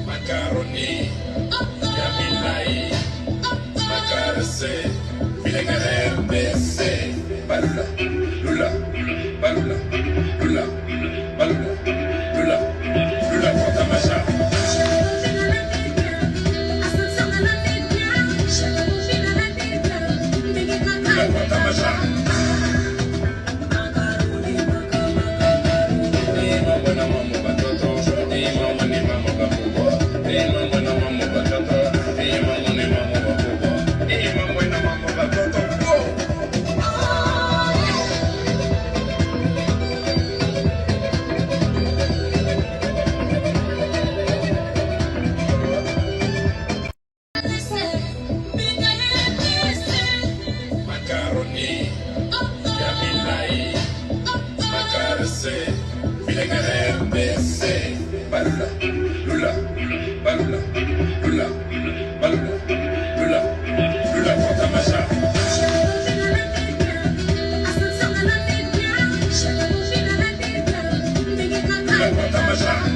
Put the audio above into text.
Macaroni, Yamilai, Macarese, Filega RDC, Balula, Lula, Balula, Lula, Balula, Lula, Lula, Portamacha. Lula, Portamacha. Macaroni, Yamilai, Macarese, Filega RDC, Balula, Lula, Balula, Lula, Balula, Lula, Lula, Portamacha. Lula, Portamacha.